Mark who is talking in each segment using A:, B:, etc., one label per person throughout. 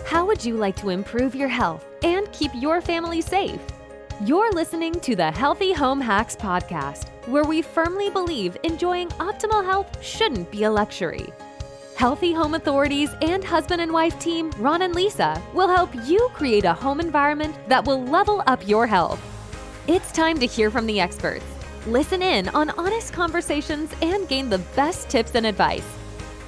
A: How would you like to improve your health and keep your family safe? You're listening to the Healthy Home Hacks Podcast, where we firmly believe enjoying optimal health shouldn't be a luxury. Healthy Home Authorities and husband and wife team Ron and Lisa will help you create a home environment that will level up your health. It's time to hear from the experts. Listen in on honest conversations and gain the best tips and advice.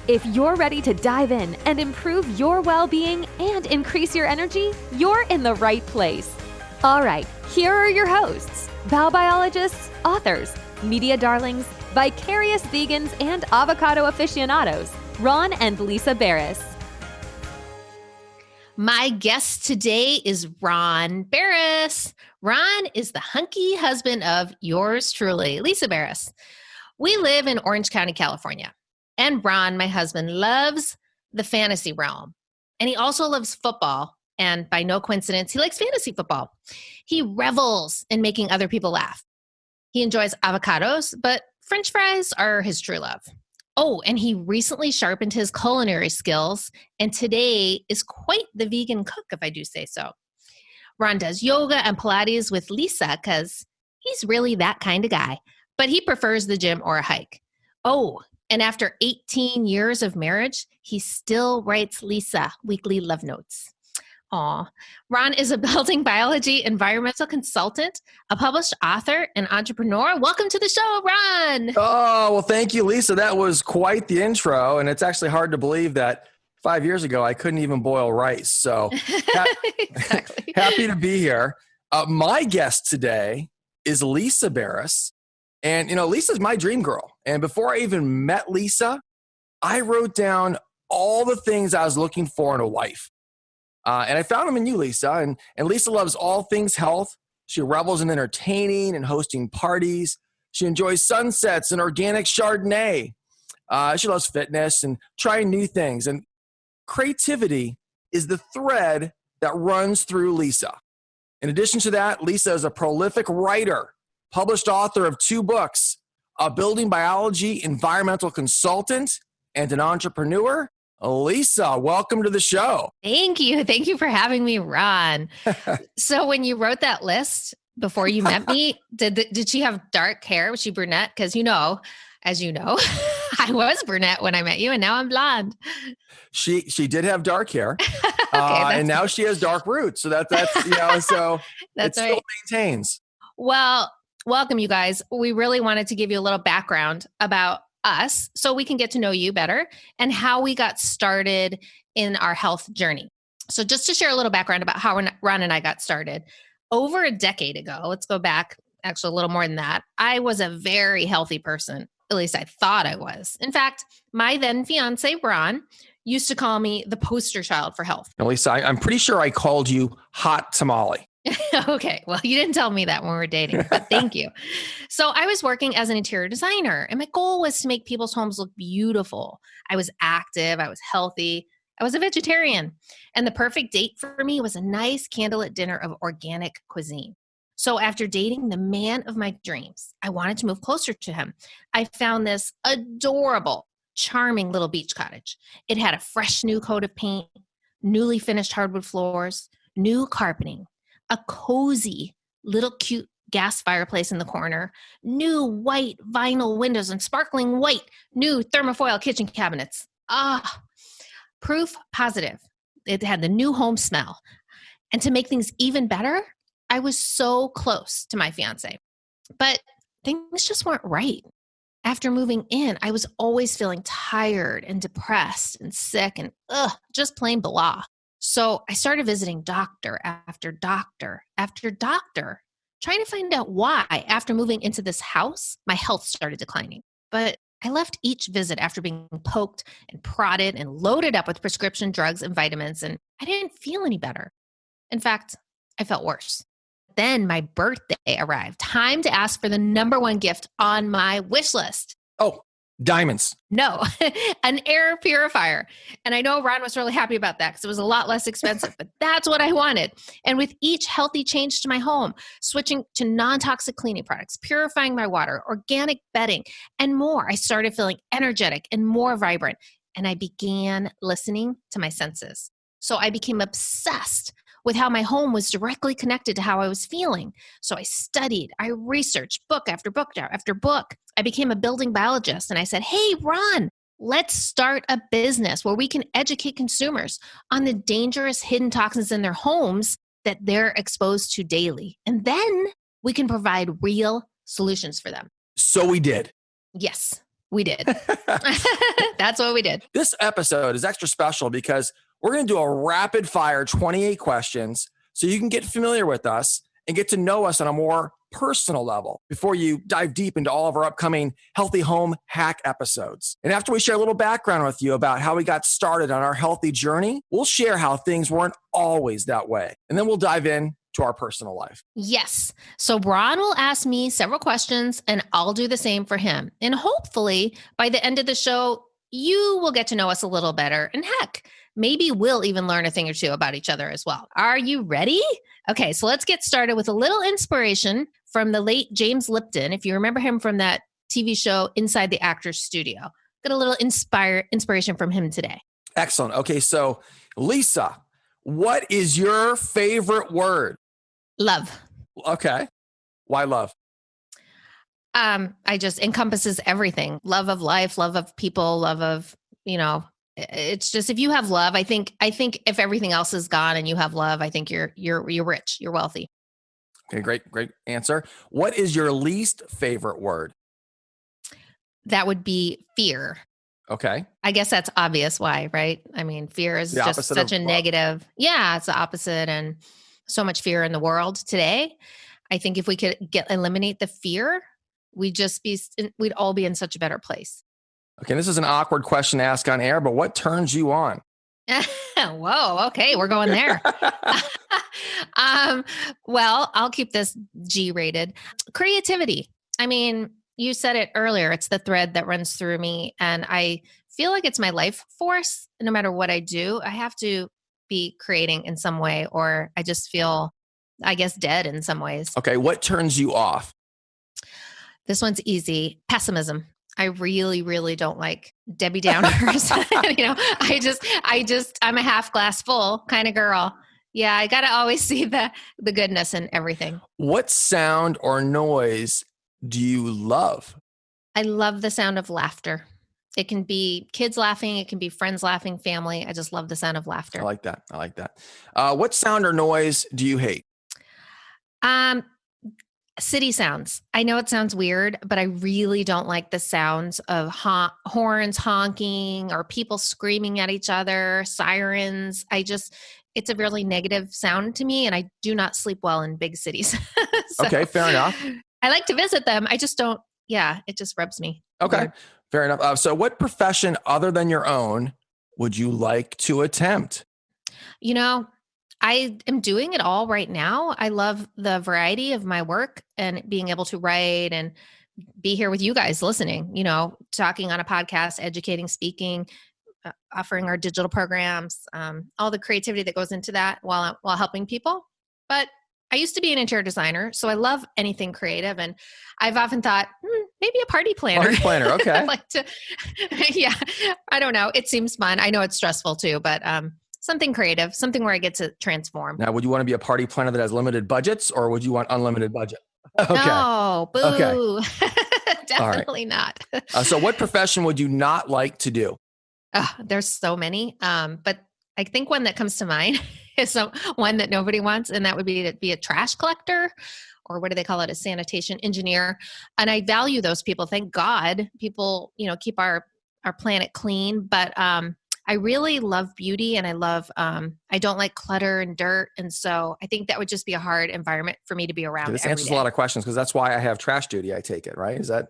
A: If you're ready to dive in and improve your well-being and increase your energy, you're in the right place. All right, here are your hosts, bowel biologists, authors, media darlings, vicarious vegans, and avocado aficionados, Ron and Lisa Beres.
B: My guest today is Ron Beres. Ron is the hunky husband of yours truly, Lisa Beres. We live in Orange County, California. And Ron, my husband, loves the fantasy realm. And he also loves football. And by no coincidence, he likes fantasy football. He revels in making other people laugh. He enjoys avocados, but French fries are his true love. Oh, and he recently sharpened his culinary skills and today is quite the vegan cook, if I do say so. Ron does yoga and Pilates with Lisa because he's really that kind of guy, but he prefers the gym or a hike. Oh, and after 18 years of marriage, he still writes Lisa weekly love notes. Aw. Ron is a building biology environmental consultant, a published author, and entrepreneur. Welcome to the show, Ron.
C: Oh, well, thank you, Lisa. That was quite the intro. And it's actually hard to believe that 5 years ago, I couldn't even boil rice. So
B: Exactly.
C: Happy to be here. My guest today is Lisa Beres. And, Lisa's my dream girl. And before I even met Lisa, I wrote down all the things I was looking for in a wife. And I found them in you, Lisa. And Lisa loves all things health. She revels in entertaining and hosting parties. She enjoys sunsets and organic Chardonnay. She loves fitness and trying new things. And creativity is the thread that runs through Lisa. In addition to that, Lisa is a prolific writer, published author of 2 books, a building biology environmental consultant, and an entrepreneur. Lisa, welcome to the show.
B: Thank you. Thank you for having me, Ron. So when you wrote that list before you met me, did she have dark hair? Was she brunette? Because as you know, I was brunette when I met you and now I'm blonde.
C: She did have dark hair.
B: Okay,
C: and now she has dark roots. So that's so
B: that's
C: it
B: right.
C: still maintains.
B: Well, welcome you guys. We really wanted to give you a little background about us so we can get to know you better and how we got started in our health journey. So just to share a little background about how Ron and I got started. Over a decade ago, let's go back actually a little more than that, I was a very healthy person. At least I thought I was. In fact, my then fiance, Ron, used to call me the poster child for health.
C: Now, Lisa, I'm pretty sure I called you hot tamale.
B: Okay. Well, you didn't tell me that when we were dating, but thank you. So I was working as an interior designer and my goal was to make people's homes look beautiful. I was active. I was healthy. I was a vegetarian. And the perfect date for me was a nice candlelit dinner of organic cuisine. So after dating the man of my dreams, I wanted to move closer to him. I found this adorable, charming little beach cottage. It had a fresh new coat of paint, newly finished hardwood floors, new carpeting, a cozy little cute gas fireplace in the corner, new white vinyl windows and sparkling white new thermofoil kitchen cabinets. Proof positive. It had the new home smell. And to make things even better, I was so close to my fiance, but things just weren't right. After moving in, I was always feeling tired and depressed and sick and just plain blah. So I started visiting doctor after doctor after doctor, trying to find out why after moving into this house, my health started declining. But I left each visit after being poked and prodded and loaded up with prescription drugs and vitamins, and I didn't feel any better. In fact, I felt worse. Then my birthday arrived. Time to ask for the number 1 gift on my wish list.
C: Oh, diamonds.
B: No, an air purifier. And I know Ron was really happy about that because it was a lot less expensive, but that's what I wanted. And with each healthy change to my home, switching to non-toxic cleaning products, purifying my water, organic bedding, and more, I started feeling energetic and more vibrant. And I began listening to my senses. So I became obsessed with how my home was directly connected to how I was feeling. So I studied, I researched book after book after book. I became a building biologist and I said, hey, Ron, let's start a business where we can educate consumers on the dangerous hidden toxins in their homes that they're exposed to daily. And then we can provide real solutions for them.
C: So we did.
B: Yes, we did. That's what we did.
C: This episode is extra special because we're going to do a rapid fire 28 questions so you can get familiar with us and get to know us on a more personal level before you dive deep into all of our upcoming healthy home hack episodes. And after we share a little background with you about how we got started on our healthy journey, we'll share how things weren't always that way. And then we'll dive in to our personal life.
B: Yes. So Ron will ask me several questions and I'll do the same for him. And hopefully by the end of the show, you will get to know us a little better. And heck, maybe we'll even learn a thing or two about each other as well. Are you ready? Okay, so let's get started with a little inspiration from the late James Lipton. If you remember him from that TV show Inside the Actor's Studio, got a little inspiration from him today.
C: Excellent. Okay, so Lisa, what is your favorite word?
B: Love.
C: Okay. Why love?
B: I just encompasses everything. Love of life, love of people, love of, it's just, if you have love, I think if everything else is gone and you have love, I think you're rich, you're wealthy.
C: Okay, great answer. What is your least favorite word?
B: That would be fear.
C: Okay.
B: I guess that's obvious why, right? I mean, fear is just such a negative. Yeah, it's the opposite, and so much fear in the world today. I think if we could eliminate the fear, we'd all be in such a better place.
C: Okay, this is an awkward question to ask on air, but what turns you on?
B: Whoa, okay, we're going there. Well, I'll keep this G-rated. Creativity. I mean, you said it earlier, it's the thread that runs through me, and I feel like it's my life force. No matter what I do, I have to be creating in some way, or I just feel, I guess, dead in some ways.
C: Okay, what turns you off?
B: This one's easy. Pessimism. I really, really don't like Debbie Downers. I'm a half glass full kind of girl. Yeah, I got to always see the goodness in everything.
C: What sound or noise do you love?
B: I love the sound of laughter. It can be kids laughing. It can be friends laughing, family. I just love the sound of laughter.
C: I like that. What sound or noise do you hate?
B: City sounds. I know it sounds weird, but I really don't like the sounds of horns honking or people screaming at each other, sirens. It's a really negative sound to me, and I do not sleep well in big cities.
C: Okay, fair enough.
B: I like to visit them. I just don't, it just rubs me.
C: Okay,
B: weird.
C: Fair enough. So what profession other than your own would you like to attempt?
B: I am doing it all right now. I love the variety of my work and being able to write and be here with you guys listening, talking on a podcast, educating, speaking, offering our digital programs, all the creativity that goes into that while helping people. But I used to be an interior designer, so I love anything creative. And I've often thought, maybe a party planner.
C: Party planner, okay.
B: I'd like to, I don't know. It seems fun. I know it's stressful too, but something creative, something where I get to transform.
C: Now, would you want to be a party planner that has limited budgets, or would you want unlimited budget?
B: Okay. No, boo.
C: Okay.
B: Definitely not.
C: So what profession would you not like to do?
B: There's so many. But I think one that comes to mind is one that nobody wants, and that would be to be a trash collector, or what do they call it? A sanitation engineer. And I value those people. Thank God people, keep our planet clean. But I really love beauty, and I don't like clutter and dirt. And so I think that would just be a hard environment for me to be around.
C: This answers a lot of questions, because that's why I have trash duty, I take it, right? Is that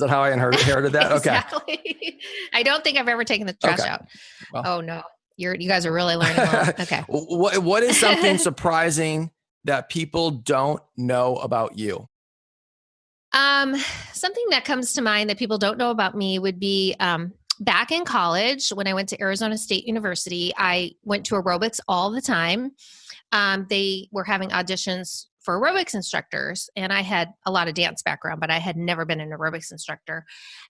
C: how I inherited that?
B: Exactly. Okay. I don't think I've ever taken the trash out. Well, oh no. You guys are really learning a lot. Okay.
C: What is something surprising that people don't know about you?
B: Something that comes to mind that people don't know about me would be, back in college, when I went to Arizona State University, I went to aerobics all the time. They were having auditions for aerobics instructors, and I had a lot of dance background, but I had never been an aerobics instructor.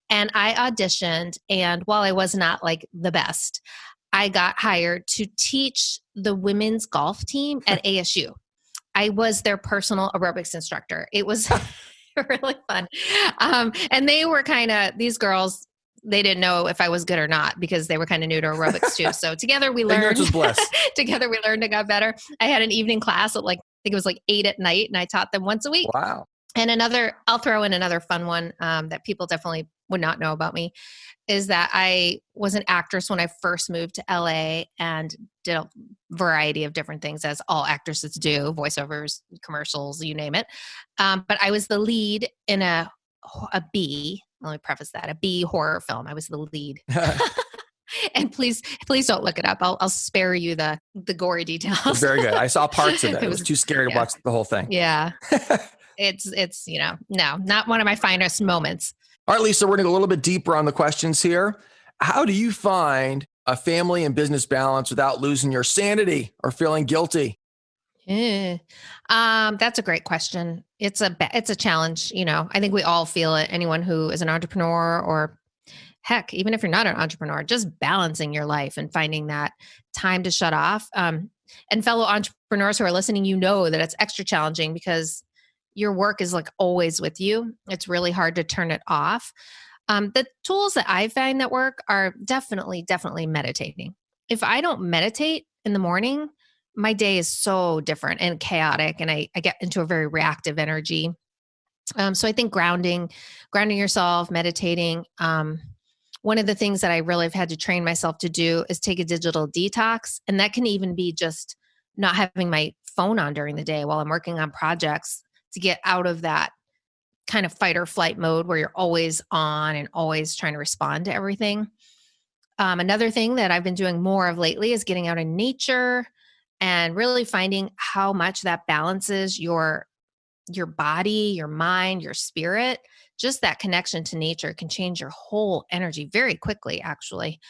B: And I auditioned, and while I was not like the best, I got hired to teach the women's golf team at ASU. I was their personal aerobics instructor. It was really fun. And they were these girls, they didn't know if I was good or not because they were kind of new to aerobics too. So together we learned, together we learned and got better. I had an evening class at I think it was 8 at night, and I taught them once a week.
C: Wow.
B: And I'll throw in another fun one that people definitely would not know about me is that I was an actress when I first moved to LA and did a variety of different things, as all actresses do, voiceovers, commercials, you name it. But I was the lead in a B, let me preface that, a B horror film. I was the lead. And please don't look it up. I'll spare you the gory details.
C: Very good. I saw parts of it. It was too scary to watch the whole thing.
B: Yeah. It's no, not one of my finest moments.
C: All right, Lisa, we're going to go a little bit deeper on the questions here. How do you find a family and business balance without losing your sanity or feeling guilty?
B: That's a great question. It's a challenge. I think we all feel it. Anyone who is an entrepreneur, or heck, even if you're not an entrepreneur, just balancing your life and finding that time to shut off. And fellow entrepreneurs who are listening, that it's extra challenging because your work is always with you. It's really hard to turn it off. The tools that I find that work are definitely meditating. If I don't meditate in the morning, my day is so different and chaotic, and I get into a very reactive energy. So I think grounding yourself, meditating. One of the things that I really have had to train myself to do is take a digital detox. And that can even be just not having my phone on during the day while I'm working on projects, to get out of that kind of fight or flight mode where you're always on and always trying to respond to everything. Another thing that I've been doing more of lately is getting out in nature and really finding how much that balances your body, your mind, your spirit. Just that connection to nature can change your whole energy very quickly, actually.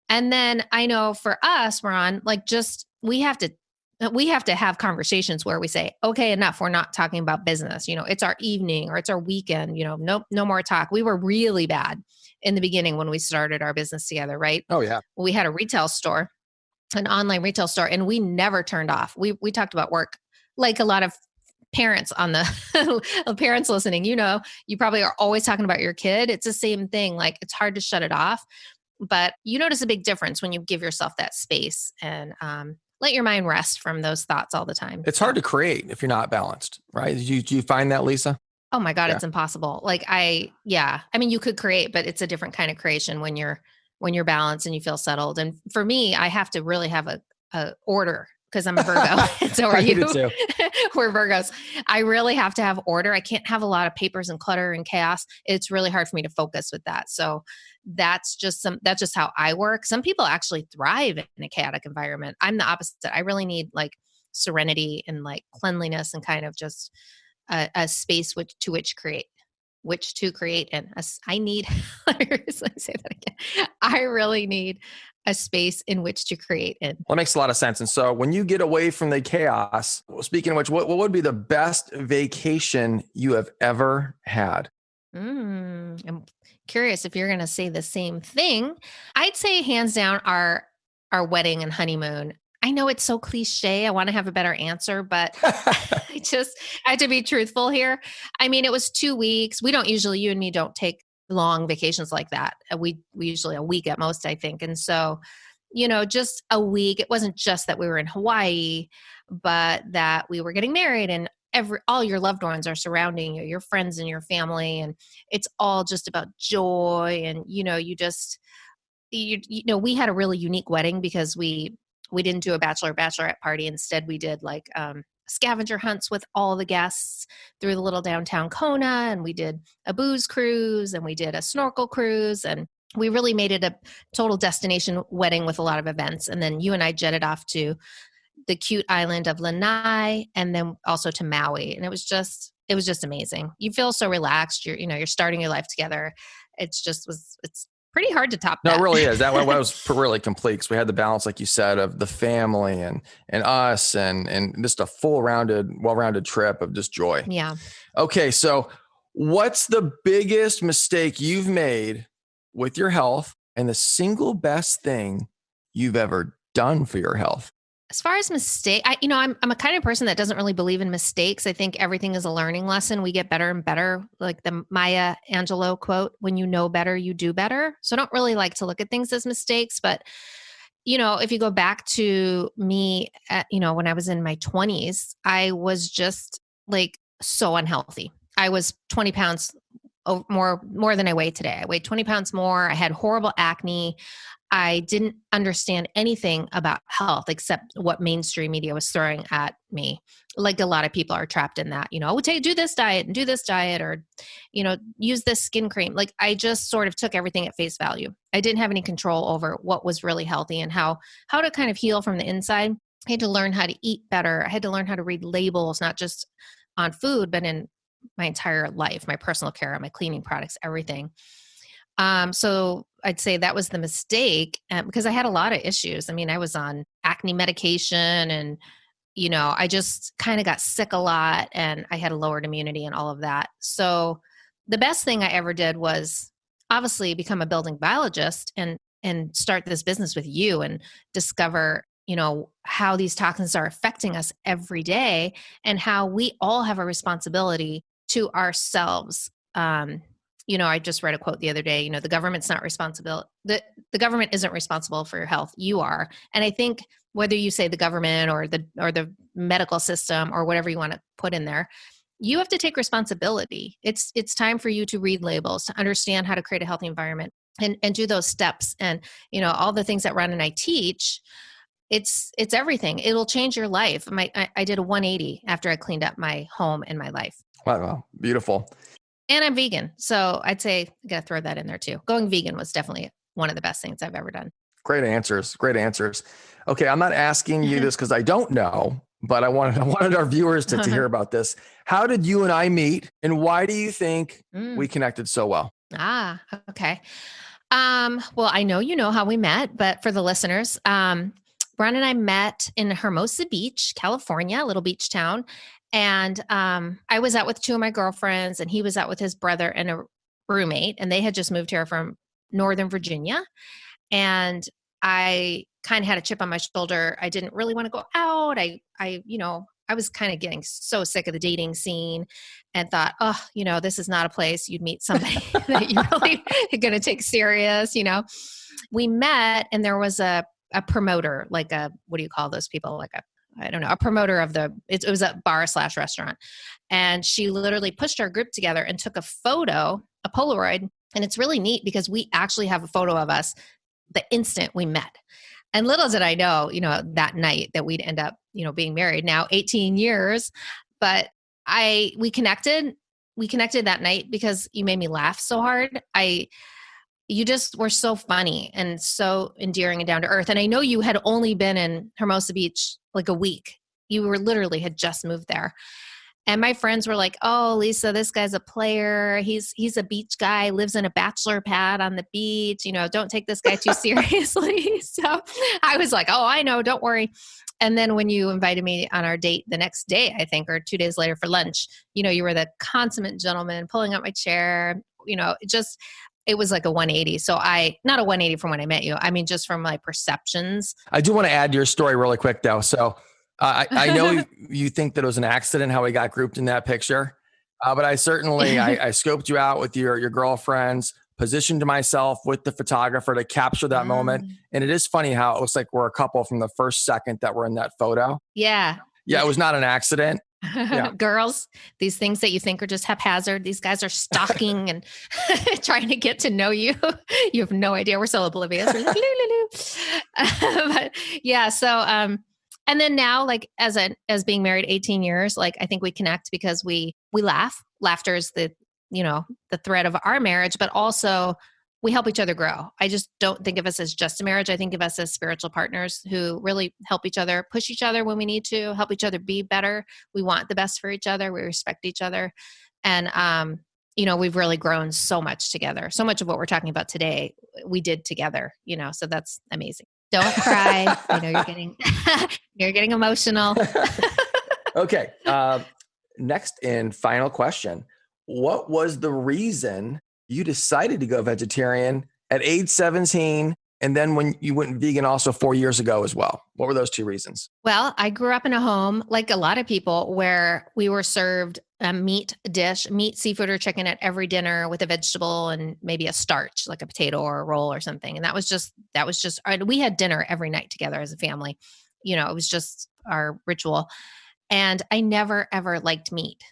B: And then I know for us, Ron, we have to have conversations where we say, okay, enough. We're not talking about business. It's our evening or it's our weekend, no more talk. We were really bad in the beginning when we started our business together, right?
C: Oh yeah.
B: We had a retail store, an online retail store, and we never turned off. We talked about work like a lot of parents on the parents listening, you probably are always talking about your kid. It's the same thing. It's hard to shut it off, but you notice a big difference when you give yourself that space and, let your mind rest from those thoughts all the time.
C: It's hard to create if you're not balanced, right? Do you find that, Lisa?
B: Oh my God, yeah. It's impossible. I mean, you could create, but it's a different kind of creation when you're balanced and you feel settled. And for me, I have to really have a order because I'm a Virgo. So are you?
C: Too.
B: We're Virgos. I really have to have order. I can't have a lot of papers and clutter and chaos. It's really hard for me to focus with that. So that's just how I work. Some people actually thrive in a chaotic environment. I'm the opposite. I really need serenity and cleanliness and kind of just a space to create. And I need, let me say that again. I really need a space in which to create in.
C: Well, that makes a lot of sense. And so when you get away from the chaos, speaking of which, what would be the best vacation you have ever had?
B: I'm curious if you're going to say the same thing. I'd say hands down our wedding and honeymoon. I know it's so cliche. I want to have a better answer, but I had to be truthful here. I mean, it was 2 weeks. You and me don't take long vacations like that. We usually a week at most, I think. And so, just a week. It wasn't just that we were in Hawaii, but that we were getting married and all your loved ones are surrounding you, your friends and your family. And it's all just about joy. And, we had a really unique wedding because we didn't do a bachelorette party. Instead, we did scavenger hunts with all the guests through the little downtown Kona. And we did a booze cruise and we did a snorkel cruise. And we really made it a total destination wedding with a lot of events. And then you and I jetted off to the cute island of Lanai and then also to Maui. And it was just amazing. You feel so relaxed. You're starting your life together. It's pretty hard to top that.
C: No, it really is. That was really complete because we had the balance, like you said, of the family and us and just a well-rounded trip of just joy.
B: Yeah.
C: Okay. So what's the biggest mistake you've made with your health and the single best thing you've ever done for your health?
B: As far as mistake, I'm a kind of person that doesn't really believe in mistakes. I think everything is a learning lesson. We get better and better. Like the Maya Angelou quote, when you know better, you do better. So I don't really like to look at things as mistakes, but if you go back to me, when I was in my 20s, I was just like so unhealthy. I was 20 pounds more than I weigh today. I weighed 20 pounds more. I had horrible acne. I didn't understand anything about health except what mainstream media was throwing at me. Like a lot of people are trapped in that, do this diet and do this diet, or, use this skin cream. Like I just sort of took everything at face value. I didn't have any control over what was really healthy and how to kind of heal from the inside. I had to learn how to eat better. I had to learn how to read labels, not just on food, but in my entire life, my personal care, my cleaning products, everything. So I'd say that was the mistake because I had a lot of issues. I mean, I was on acne medication and, I just kind of got sick a lot and I had a lowered immunity and all of that. So the best thing I ever did was obviously become a building biologist and start this business with you and discover, how these toxins are affecting us every day and how we all have a responsibility to ourselves. I just read a quote the other day, the government's not responsible. The government isn't responsible for your health. You are. And I think whether you say the government or the medical system or whatever you want to put in there, you have to take responsibility. It's time for you to read labels, to understand how to create a healthy environment and do those steps. And, all the things that Ron and I teach, it's everything. It'll change your life. I did a 180 after I cleaned up my home and my life.
C: Wow. Beautiful.
B: And I'm vegan. So I'd say I got to throw that in there too. Going vegan was definitely one of the best things I've ever done.
C: Great answers. Okay. I'm not asking you this because I don't know, but I wanted our viewers to hear about this. How did you and I meet and why do you think we connected so well?
B: Okay. Well, I know you know how we met, but for the listeners, Ron and I met in Hermosa Beach, California, a little beach town. And I was out with two of my girlfriends and he was out with his brother and a roommate, and they had just moved here from Northern Virginia. And I kind of had a chip on my shoulder. I didn't really want to go out. I was kind of getting so sick of the dating scene and thought, this is not a place you'd meet somebody that you really are going to take serious. We met and there was a promoter, like what do you call those people? Like a promoter of it was a bar/restaurant. And she literally pushed our group together and took a photo, a Polaroid. And it's really neat because we actually have a photo of us the instant we met. And little did I know, that night that we'd end up, being married now 18 years. But we connected that night because you made me laugh so hard. You just were so funny and so endearing and down to earth. And I know you had only been in Hermosa Beach like a week. You were literally had just moved there. And my friends were like, "Oh, Lisa, this guy's a player. He's a beach guy, lives in a bachelor pad on the beach. Don't take this guy too seriously." So I was like, "Oh, I know, don't worry." And then when you invited me on our date the next day, I think, or 2 days later for lunch, you were the consummate gentleman pulling up my chair. It was like a 180. So not a 180 from when I met you. I mean, just from my perceptions.
C: I do want to add to your story really quick though. So I know you think that it was an accident how we got grouped in that picture. But I certainly, I scoped you out with your girlfriends, positioned myself with the photographer to capture that moment. And it is funny how it looks like we're a couple from the first second that we're in that photo.
B: Yeah.
C: Yeah, it was not an accident. Yeah.
B: Girls, these things that you think are just haphazard, these guys are stalking and trying to get to know you. You have no idea. We're so oblivious. We're like, but yeah. So, and then now, like as being married 18 years, like I think we connect because we laugh. Laughter is the thread of our marriage, but also we help each other grow. I just don't think of us as just a marriage. I think of us as spiritual partners who really help each other, push each other when we need to, help each other be better. We want the best for each other. We respect each other. And, we've really grown so much together. So much of what we're talking about today, we did together, so that's amazing. Don't cry. I know you're getting emotional.
C: Okay. Next and final question. What was the reason you decided to go vegetarian at age 17 And then when you went vegan also 4 years ago as well. What were those two reasons?
B: Well, I grew up in a home, like a lot of people, where we were served a meat dish, meat, seafood, or chicken at every dinner with a vegetable and maybe a starch, like a potato or a roll or something. And that was just, we had dinner every night together as a family. It was just our ritual. And I never, ever liked meat.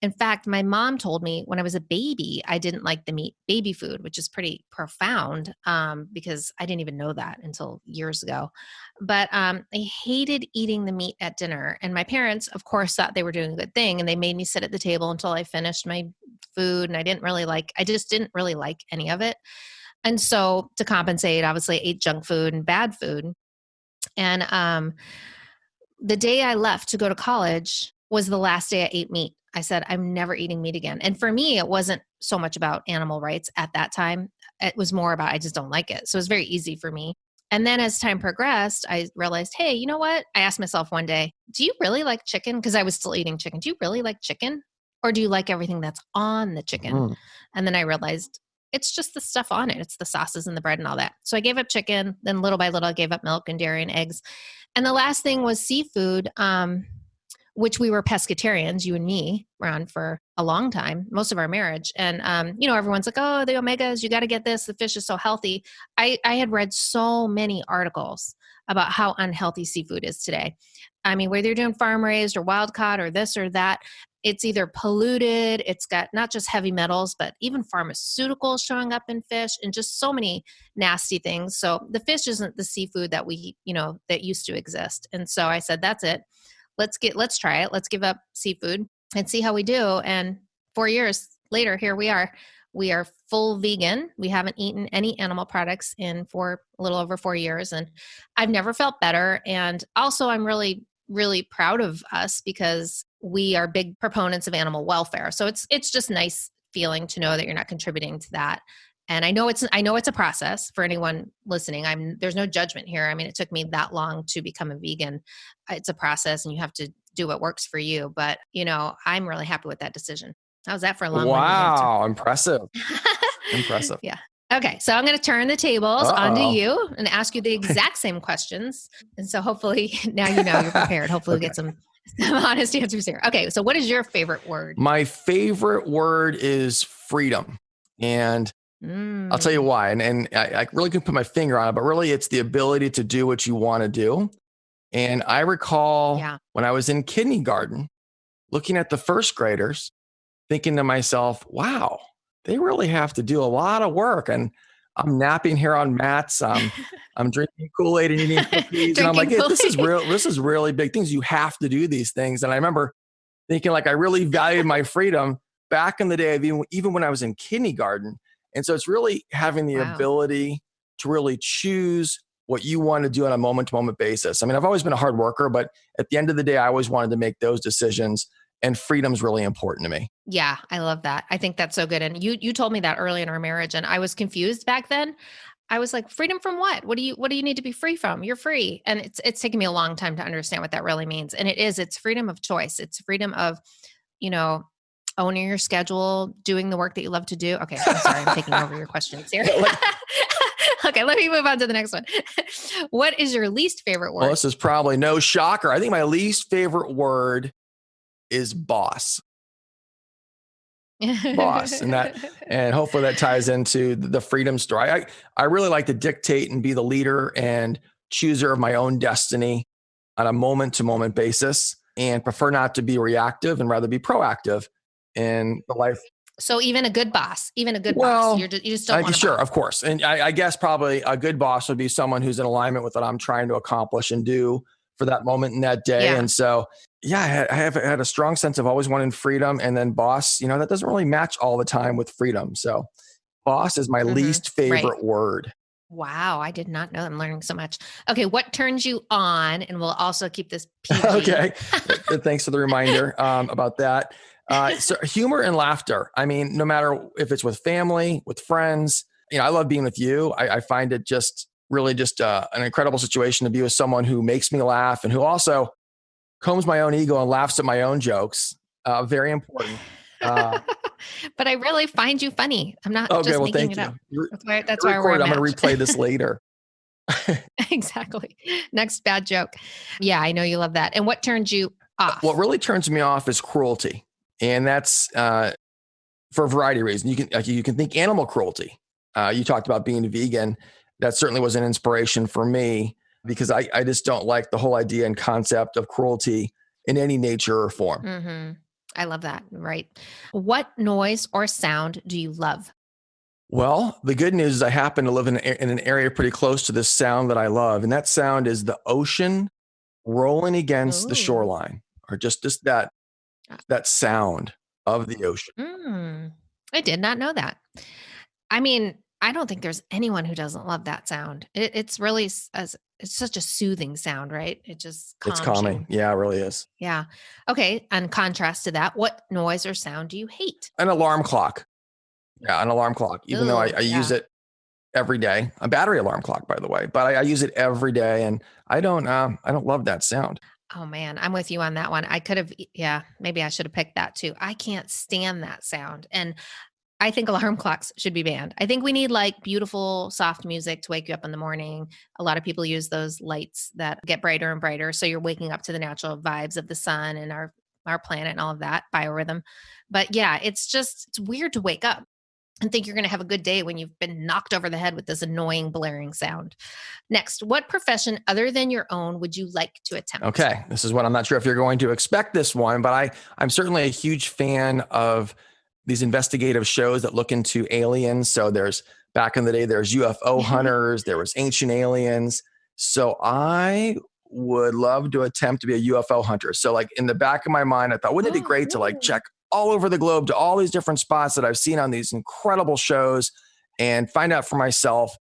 B: In fact, my mom told me when I was a baby, I didn't like the meat baby food, which is pretty profound because I didn't even know that until years ago. But I hated eating the meat at dinner. And my parents, of course, thought they were doing a good thing. And they made me sit at the table until I finished my food. And I just didn't really like any of it. And so to compensate, obviously I ate junk food and bad food. And the day I left to go to college was the last day I ate meat. I said, I'm never eating meat again. And for me, it wasn't so much about animal rights at that time. It was more about, I just don't like it. So it was very easy for me. And then as time progressed, I realized, hey, you know what? I asked myself one day, do you really like chicken? Because I was still eating chicken. Do you really like chicken? Or do you like everything that's on the chicken? And then I realized it's just the stuff on it. It's the sauces and the bread and all that. So I gave up chicken. Then little by little, I gave up milk and dairy and eggs. And the last thing was seafood, which we were pescatarians, you and me, Ron, for a long time, most of our marriage. And, everyone's like, oh, the omegas, you got to get this. The fish is so healthy. I had read so many articles about how unhealthy seafood is today. I mean, whether you're doing farm raised or wild caught or this or that, it's either polluted, it's got not just heavy metals, but even pharmaceuticals showing up in fish and just so many nasty things. So the fish isn't the seafood that that used to exist. And so I said, that's it. Let's try it. Let's give up seafood and see how we do. And 4 years later, here we are. We are full vegan. We haven't eaten any animal products for a little over 4 years. And I've never felt better. And also I'm really, really proud of us because we are big proponents of animal welfare. So it's just nice feeling to know that you're not contributing to that. And I know it's a process for anyone listening. There's no judgment here. I mean, it took me that long to become a vegan. It's a process and you have to do what works for you. But, I'm really happy with that decision. How's that for a long
C: Wow. Impressive. Impressive.
B: Yeah. Okay. So I'm going to turn the tables onto you and ask you the exact same questions. And so hopefully now you're prepared. Hopefully we'll get some honest answers here. Okay. So what is your favorite word?
C: My favorite word is freedom. And I'll tell you why. And I really can put my finger on it, but really it's the ability to do what you want to do. And I recall when I was in kindergarten, looking at the first graders, thinking to myself, wow, they really have to do a lot of work. And I'm napping here on mats. I'm drinking Kool-Aid and eating cookies. And I'm like, hey, this is really big things. You have to do these things. And I remember thinking I really valued my freedom back in the day, even when I was in kindergarten. And so it's really having the ability to really choose what you want to do on a moment-to-moment basis. I mean, I've always been a hard worker, but at the end of the day, I always wanted to make those decisions, and freedom's really important to me.
B: Yeah, I love that. I think that's so good. And you told me that early in our marriage, and I was confused back then. I was like, freedom from what? What do you need to be free from? You're free. And it's taken me a long time to understand what that really means. And it's freedom of choice. It's freedom of, owning your schedule, doing the work that you love to do. Okay. I'm sorry. I'm taking over your questions here. Okay. Let me move on to the next one. What is your least favorite word?
C: Well, this is probably no shocker. I think my least favorite word is boss. Boss. And hopefully that ties into the freedom story. I really like to dictate and be the leader and chooser of my own destiny on a moment-to-moment basis, and prefer not to be reactive and rather be proactive in the life.
B: So even a good boss, you just don't want to.
C: Sure, of course. And I guess probably a good boss would be someone who's in alignment with what I'm trying to accomplish and do for that moment in that day. Yeah. And so, I have had a strong sense of always wanting freedom. And then boss, that doesn't really match all the time with freedom. So boss is my least favorite word.
B: Wow. I did not know. I'm learning so much. Okay. What turns you on? And we'll also keep this PG.
C: Okay. Thanks for the reminder about that. So humor and laughter. I mean, no matter if it's with family, with friends, I love being with you. I find it just an incredible situation to be with someone who makes me laugh and who also combs my own ego and laughs at my own jokes. Very important.
B: But I really find you funny. I'm not just making it up. That's why we're
C: I'm going to replay this later.
B: Exactly. Next bad joke. Yeah, I know you love that. And what turns you off?
C: What really turns me off is cruelty. And that's for a variety of reasons. You can think animal cruelty. You talked about being a vegan. That certainly was an inspiration for me because I just don't like the whole idea and concept of cruelty in any nature or form.
B: Mm-hmm. I love that. Right. What noise or sound do you love?
C: Well, the good news is I happen to live in an area pretty close to this sound that I love. And that sound is the ocean rolling against the
B: Ooh.
C: shoreline, or just that sound of the ocean.
B: I did not know that. I mean, I don't think there's anyone who doesn't love that sound. It's really it's such a soothing sound, right? It just
C: It's
B: calms
C: calming.
B: you.
C: Yeah, it really is.
B: Yeah. Okay. And contrast to that, what noise or sound do you hate?
C: An alarm clock. Yeah, an alarm clock, even though I use
B: Yeah.
C: it every day. A battery alarm clock, by the way, but I use it every day, and I don't love that sound.
B: Oh man, I'm with you on that one. I could have, yeah, maybe I should have picked that too. I can't stand that sound. And I think alarm clocks should be banned. I think we need like beautiful, soft music to wake you up in the morning. A lot of people use those lights that get brighter and brighter. So you're waking up to the natural vibes of the sun and our planet and all of that biorhythm. But yeah, it's weird to wake up and think you're going to have a good day when you've been knocked over the head with this annoying blaring sound. Next, what profession other than your own would you like to attempt?
C: Okay, this is what I'm not sure if you're going to expect this one, but I'm certainly a huge fan of these investigative shows that look into aliens. So back in the day, there's UFO hunters, there was ancient aliens. So I would love to attempt to be a UFO hunter. So like in the back of my mind, I thought, wouldn't it be great to like check all over the globe to all these different spots that I've seen on these incredible shows and find out for myself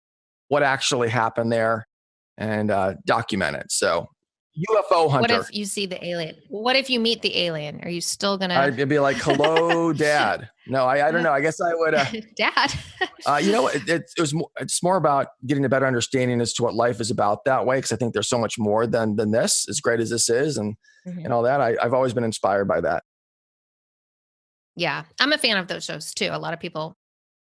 C: what actually happened there and document it. So UFO hunter.
B: What if you see the alien? What if you meet the alien? Are you still gonna?
C: I'd be like, "Hello, Dad." No, I don't know. I guess I would.
B: Dad.
C: It's more about getting a better understanding as to what life is about that way. Because I think there's so much more than this. As great as this is, and all that, I've always been inspired by that.
B: Yeah, I'm a fan of those shows too. A lot of people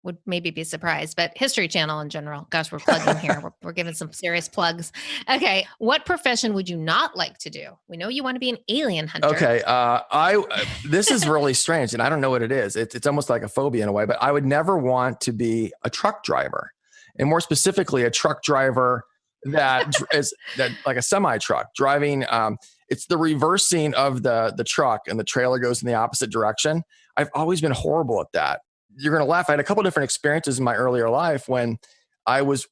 B: would maybe be surprised, but History Channel in general. Gosh, we're plugging here. We're giving some serious plugs. Okay, what profession would you not like to do? We know you want to be an alien hunter.
C: Okay, this is really strange, and I don't know what it is. It's almost like a phobia in a way, but I would never want to be a truck driver, and more specifically, a truck driver that is like a semi truck driving. It's the reversing of the truck, and the trailer goes in the opposite direction. I've always been horrible at that. You're going to laugh. I had a couple different experiences in my earlier life when I was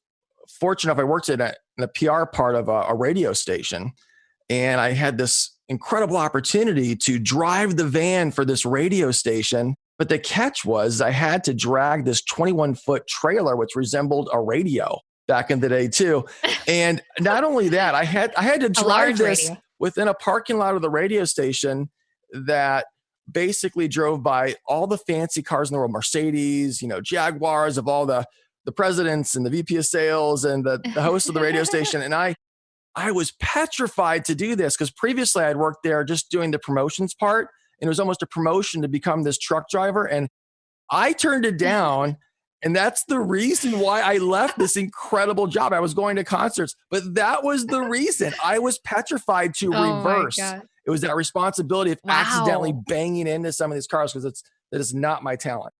C: fortunate enough. I worked in the PR part of a radio station, and I had this incredible opportunity to drive the van for this radio station. But the catch was I had to drag this 21-foot trailer, which resembled a radio back in the day too. And not only that, I had to drive this within a parking lot of the radio station that basically drove by all the fancy cars in the world, Mercedes, Jaguars of all the presidents and the VP of sales and the host of the radio station. And I was petrified to do this because previously I'd worked there just doing the promotions part. And it was almost a promotion to become this truck driver. And I turned it down. And that's the reason why I left this incredible job. I was going to concerts, but that was the reason. I was petrified to reverse. It was that responsibility of accidentally banging into some of these cars because that is not my talent.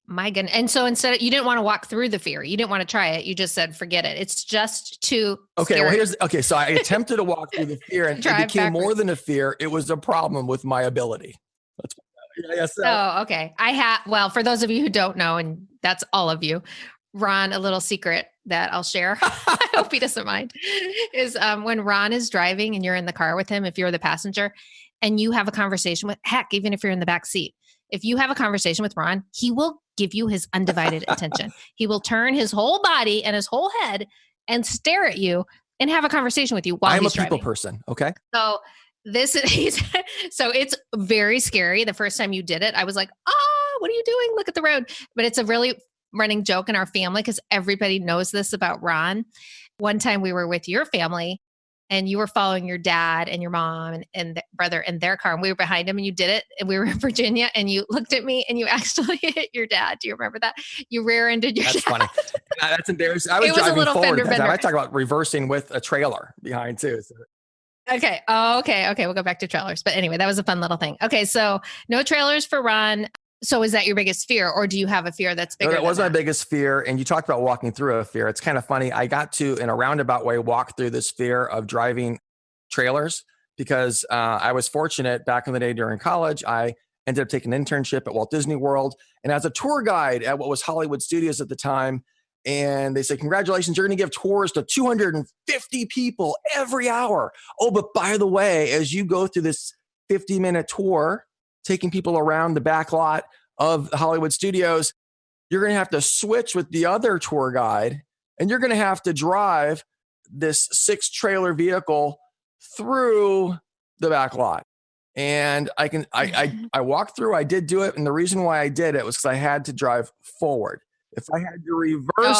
B: My goodness. And so you didn't want to walk through the fear. You didn't want to try it. You just said, forget it. It's just too scary.
C: So I attempted to walk through the fear and it became more than a fear. It was a problem with my ability.
B: Oh, okay. Well, for those of you who don't know, and that's all of you, Ron, a little secret that I'll share. I hope he doesn't mind, is when Ron is driving and you're in the car with him, if you're the passenger and you have a conversation even if you're in the back seat, if you have a conversation with Ron, he will give you his undivided attention. He will turn his whole body and his whole head and stare at you and have a conversation with you while he's driving.
C: I'm a people person. Okay.
B: So so it's very scary. The first time you did it, I was like, what are you doing? Look at the road. But it's a really running joke in our family because everybody knows this about Ron. One time we were with your family and you were following your dad and your mom and brother in their car, and we were behind him, and you did it, and we were in Virginia, and you looked at me and you actually hit your dad. Do you remember that? You rear-ended your
C: That's
B: dad.
C: funny. That's embarrassing. I was
B: It was a
C: driving
B: little
C: forward
B: fender
C: at that time.
B: bender.
C: I talk about reversing with a trailer behind too. So.
B: Okay. Oh, okay. Okay. We'll go back to trailers. But anyway, that was a fun little thing. Okay. So no trailers for Ron. So is that your biggest fear, or do you have a fear that's bigger?
C: No, that
B: than
C: was my biggest fear. And you talked about walking through a fear. It's kind of funny. I got to, in a roundabout way, walk through this fear of driving trailers because I was fortunate back in the day during college. I ended up taking an internship at Walt Disney World and as a tour guide at what was Hollywood Studios at the time. And they said, congratulations, you're going to give tours to 250 people every hour. Oh, but by the way, as you go through this 50-minute tour, taking people around the back lot of the Hollywood Studios, you're going to have to switch with the other tour guide and you're going to have to drive this 6-trailer vehicle through the back lot. And I walked through, I did do it. And the reason why I did it was because I had to drive forward. If I had to reverse with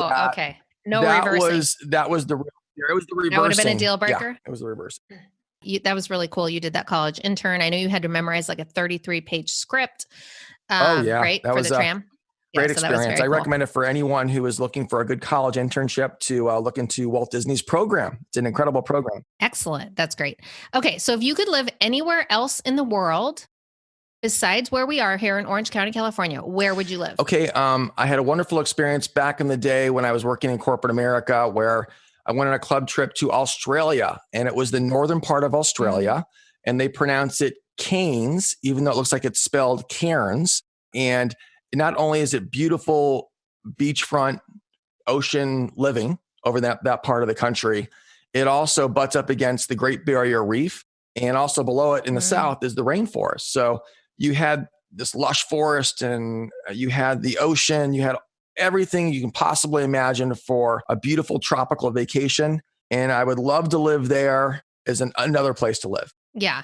C: that,
B: okay. No reversing.
C: That was the reversing. It was the reversing.
B: That would have been a deal breaker.
C: Yeah, it was the reversing.
B: That was really cool. You did that college intern. I know you had to memorize like a 33-page script. Right?
C: That
B: for
C: was
B: the tram.
C: Great experience. I recommend it for anyone who is looking for a good college internship to look into Walt Disney's program. It's an incredible program.
B: Excellent. That's great. Okay. So if you could live anywhere else in the world besides where we are here in Orange County, California, where would you live?
C: Okay. I had a wonderful experience back in the day when I was working in corporate America where I went on a club trip to Australia, and it was the northern part of Australia, and they pronounce it Cairns, even though it looks like it's spelled Cairns. And not only is it beautiful beachfront ocean living over that part of the country, it also butts up against the Great Barrier Reef. And also below it in the south is the rainforest. So you had this lush forest and you had the ocean, you had everything you can possibly imagine for a beautiful tropical vacation. And I would love to live there as another place to live.
B: Yeah.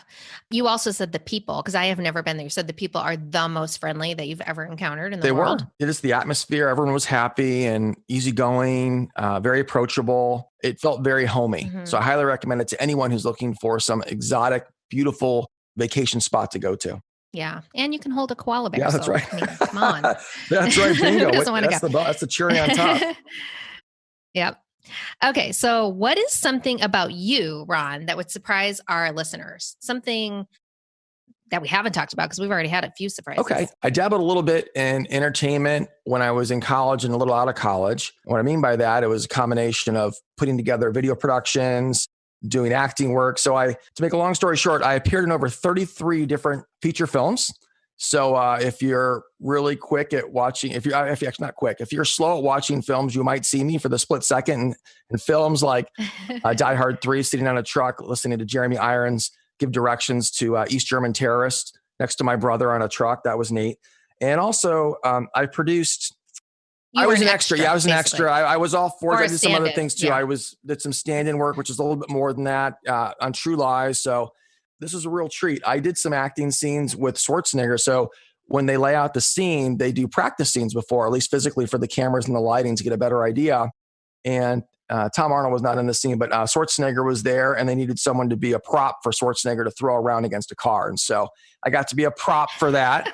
B: You also said the people, because I have never been there. You said the people are the most friendly that you've ever encountered in the world.
C: They were. It is the atmosphere. Everyone was happy and easygoing, very approachable. It felt very homey. So I highly recommend it to anyone who's looking for some exotic, beautiful vacation spot to go to.
B: Yeah. And you can hold a koala bear.
C: Yeah, that's right.
B: I mean, come on.
C: That's right. Bingo.
B: That's
C: That's the cherry on top.
B: Yep. Okay. So what is something about you, Ron, that would surprise our listeners? Something that we haven't talked about because we've already had a few surprises.
C: Okay. I dabbled a little bit in entertainment when I was in college and a little out of college. What I mean by that, it was a combination of putting together video productions, doing acting work. So to make a long story short, I appeared in over 33 different feature films. So if you're really quick at watching, if you're actually not quick, if you're slow at watching films, you might see me for the split second in films like Die Hard 3, sitting on a truck, listening to Jeremy Irons give directions to East German terrorists next to my brother on a truck. That was neat. And also I produced... I was an extra. Yeah, I was an extra. I was all for it. I did some other things too.
B: Yeah.
C: Did some stand-in work, which is a little bit more than that on True Lies. So this is a real treat. I did some acting scenes with Schwarzenegger. So when they lay out the scene, they do practice scenes before, at least physically for the cameras and the lighting to get a better idea. And Tom Arnold was not in the scene, but Schwarzenegger was there and they needed someone to be a prop for Schwarzenegger to throw around against a car. And so I got to be a prop for that.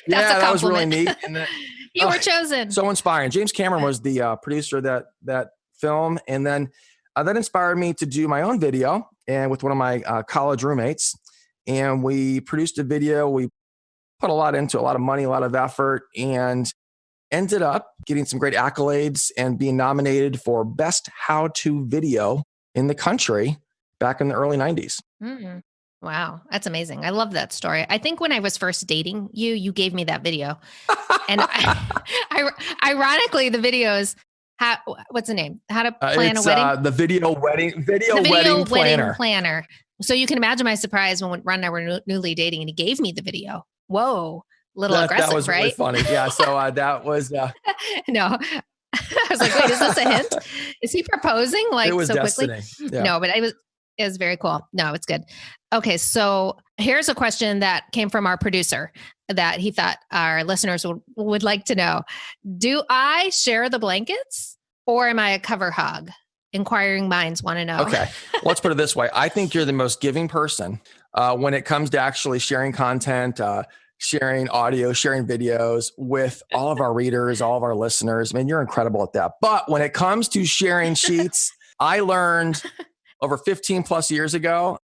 B: That
C: was really neat. And then,
B: you were chosen.
C: So inspiring. James Cameron was the producer of that film. And then that inspired me to do my own video and with one of my college roommates. And we produced a video. We put a lot into it, a lot of money, a lot of effort, and ended up getting some great accolades and being nominated for Best How-To Video in the country back in the early 90s.
B: Mm-hmm. Wow. That's amazing. I love that story. I think when I was first dating you, you gave me that video. And ironically, the video is, what's the name? How to plan a wedding?
C: The video wedding planner.
B: So you can imagine my surprise when Ron and I were newly dating and he gave me the video. Whoa. Aggressive,
C: that was
B: right?
C: Really funny. Yeah. So that was...
B: No. I was like, wait, is this a hint? Is he proposing like so destiny. Quickly? Yeah. No, but it was very cool. No, it's good. Okay. So here's a question that came from our producer that he thought our listeners would like to know. Do I share the blankets or am I a cover hog? inquiring minds want to know.
C: Okay. Let's put it this way. I think you're the most giving person when it comes to actually sharing content, sharing audio, sharing videos with all of our readers, all of our listeners. I mean, you're incredible at that. But when it comes to sharing sheets, I learned over 15 plus years ago,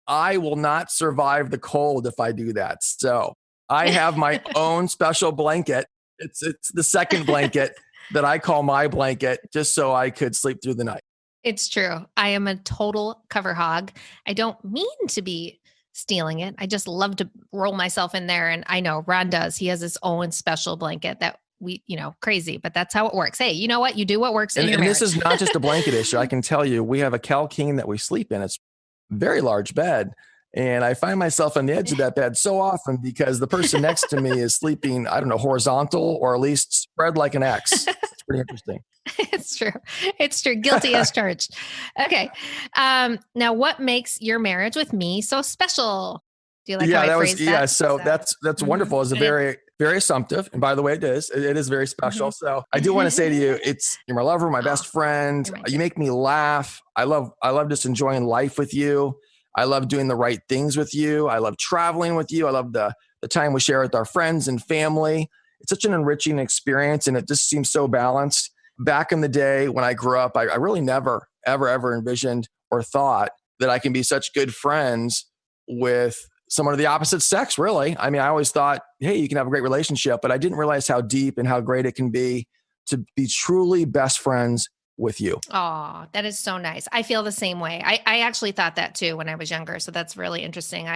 C: I will not survive the cold if I do that. So I have my own special blanket. It's the second blanket that I call my blanket just so I could sleep through the night.
B: It's true. I am a total cover hog. I don't mean to be stealing it. I just love to roll myself in there. And I know Ron does. He has his own special blanket that we, crazy, but that's how it works. Hey, you know what? You do what works in your marriage.
C: This is not just a blanket issue. I can tell you, we have a Cal King that we sleep in. It's a very large bed. And I find myself on the edge of that bed so often because the person next to me is sleeping, I don't know, horizontal or at least spread like an X. It's pretty interesting.
B: It's true. It's true. Guilty as charged. Okay. Now, what makes your marriage with me so special? Do you like how I phrased that?
C: Yeah, so that's wonderful. It's a very, very assumptive. And by the way, it is very special. So I do want to say to you, you're my lover, my best friend. You make me laugh. I love just enjoying life with you. I love doing the right things with you. I love traveling with you. I love the time we share with our friends and family. It's such an enriching experience and it just seems so balanced. Back in the day when I grew up, I really never, ever envisioned or thought that I can be such good friends with someone of the opposite sex, really. I mean, I always thought, hey, you can have a great relationship, but I didn't realize how deep and how great it can be to be truly best friends with you.
B: Oh, that is so nice. I feel the same way. I actually thought that too when I was younger. So that's really interesting.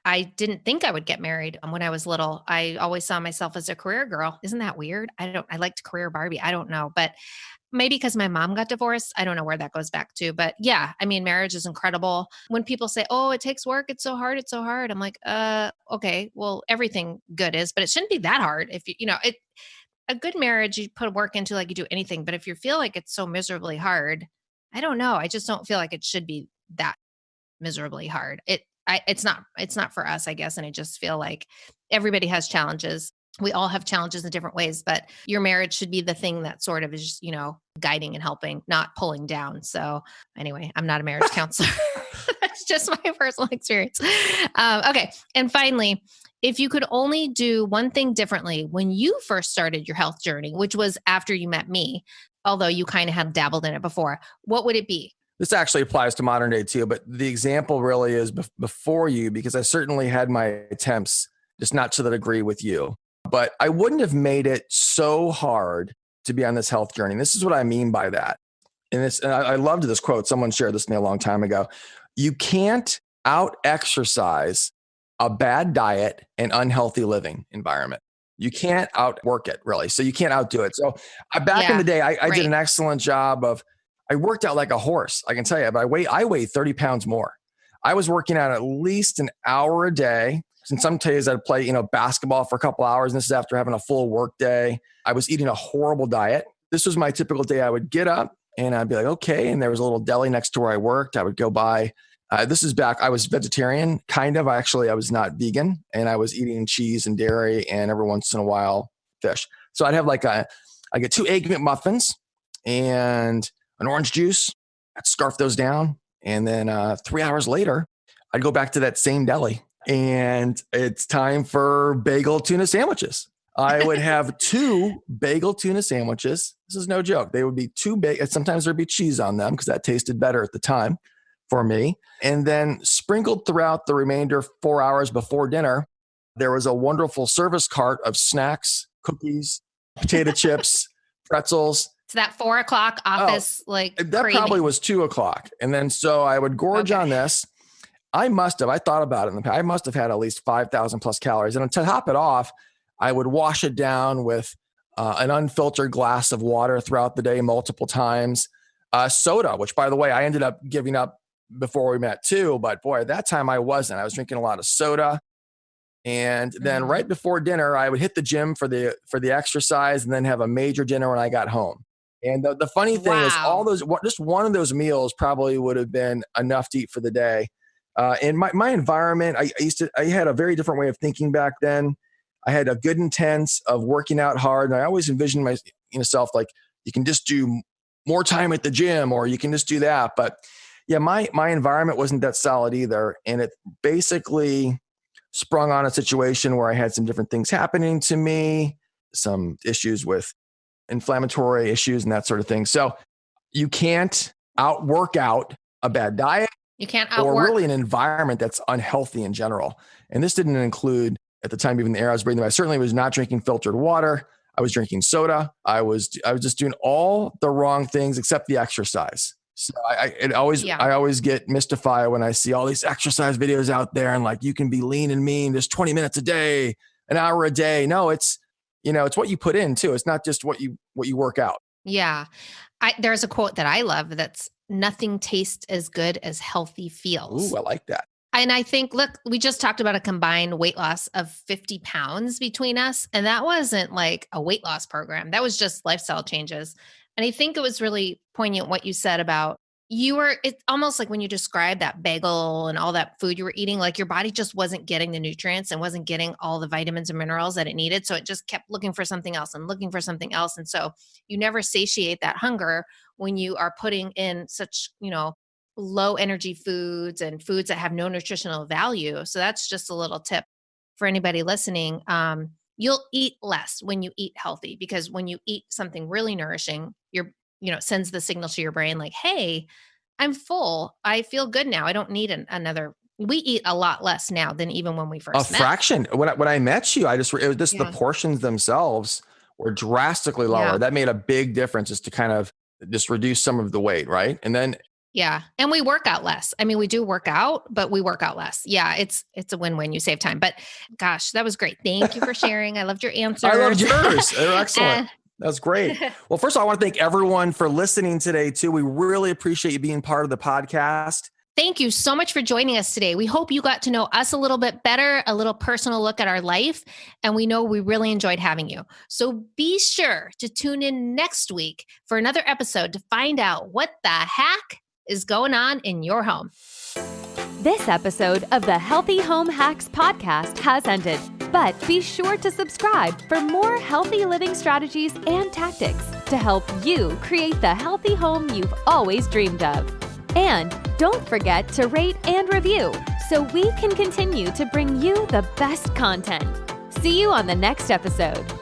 B: I didn't think I would get married when I was little. I always saw myself as a career girl. Isn't that weird? I liked career Barbie. I don't know, but maybe because my mom got divorced. I don't know where that goes back to, but yeah, I mean, marriage is incredible. When people say, oh, it takes work. It's so hard. It's so hard. I'm like, okay, well, everything good is, but it shouldn't be that hard. If a good marriage, you put work into like you do anything. But if you feel like it's so miserably hard, I don't know. I just don't feel like it should be that miserably hard. It's not for us, I guess. And I just feel like everybody has challenges. We all have challenges in different ways, but your marriage should be the thing that sort of is, guiding and helping, not pulling down. So anyway, I'm not a marriage counselor. That's just my personal experience. Okay. And finally, if you could only do one thing differently when you first started your health journey, which was after you met me, although you kind of had dabbled in it before, what would it be?
C: This actually applies to modern day too, but the example really is before you, because I certainly had my attempts, just not to the degree with you, but I wouldn't have made it so hard to be on this health journey. This is what I mean by that. And I loved this quote. Someone shared this with me a long time ago. You can't out exercise a bad diet and unhealthy living environment. You can't outwork it really. So you can't outdo it. So back in the day, I did an excellent job I worked out like a horse, I can tell you, but I weighed 30 pounds more. I was working out at least an hour a day. And some days I'd play, basketball for a couple hours. And this is after having a full work day. I was eating a horrible diet. This was my typical day. I would get up and I'd be like, okay. And there was a little deli next to where I worked. I would go by. This is back. I was vegetarian, kind of. Actually, I was not vegan, and I was eating cheese and dairy, and every once in a while, fish. So I'd have I get 2 Egg McMuffins and an orange juice. I'd scarf those down, and then 3 hours later, I'd go back to that same deli, and it's time for bagel tuna sandwiches. I would have 2 bagel tuna sandwiches. This is no joke. They would be 2 bagel. Sometimes there'd be cheese on them because that tasted better at the time for me. And then sprinkled throughout the remainder 4 hours before dinner, there was a wonderful service cart of snacks, cookies, potato chips, pretzels.
B: It's that 4 o'clock office, that
C: craving. Probably was 2 o'clock. And then so I would gorge on this. I thought about it in the past. I must have had at least 5,000 plus calories. And to top it off, I would wash it down with an unfiltered glass of water throughout the day multiple times. Soda, which by the way, I ended up giving up before we met too. But boy, at that time I wasn't. I was drinking a lot of soda. And then right before dinner, I would hit the gym for the exercise and then have a major dinner when I got home. And the funny thing is just one of those meals probably would have been enough to eat for the day. In my environment, I had a very different way of thinking back then. I had a good intense of working out hard. And I always envisioned myself like you can just do more time at the gym, or you can just do that. But yeah, my environment wasn't that solid either. And it basically sprung on a situation where I had some different things happening to me, some issues with inflammatory issues and that sort of thing. So you can't outwork out a bad diet.
B: You can't outwork.
C: Or really an environment that's unhealthy in general. And this didn't include, at the time, even the air I was breathing. I certainly was not drinking filtered water. I was drinking soda. I was just doing all the wrong things except the exercise. So I always get mystified when I see all these exercise videos out there and like, you can be lean and mean, just 20 minutes a day, an hour a day. No, it's what you put in too. It's not just what you work out.
B: Yeah. There's a quote that I love that's nothing tastes as good as healthy feels.
C: Ooh, I like that.
B: And I think, look, we just talked about a combined weight loss of 50 pounds between us. And that wasn't like a weight loss program. That was just lifestyle changes. And I think it was really poignant what you said about it's almost like when you described that bagel and all that food you were eating, like your body just wasn't getting the nutrients and wasn't getting all the vitamins and minerals that it needed. So it just kept looking for something else and looking for something else. And so you never satiate that hunger when you are putting in such, low energy foods and foods that have no nutritional value. So that's just a little tip for anybody listening. You'll eat less when you eat healthy, because when you eat something really nourishing, it sends the signal to your brain like, hey, I'm full. I feel good now. I don't need another. We eat a lot less now than even when we first met.
C: A fraction. When I met you, the portions themselves were drastically lower. Yeah. That made a big difference, just to kind of just reduce some of the weight, right? And then
B: yeah. And we work out less. I mean, we do work out, but we work out less. Yeah. It's a win-win. You save time, but gosh, that was great. Thank you for sharing. I loved your answers.
C: I loved yours. They're excellent. That's great. Well, first of all, I want to thank everyone for listening today too. We really appreciate you being part of the podcast.
B: Thank you so much for joining us today. We hope you got to know us a little bit better, a little personal look at our life. And we know we really enjoyed having you. So be sure to tune in next week for another episode to find out what the heck is going on in your home.
A: This episode of the Healthy Home Hacks podcast has ended, but be sure to subscribe for more healthy living strategies and tactics to help you create the healthy home you've always dreamed of. And don't forget to rate and review so we can continue to bring you the best content. See you on the next episode.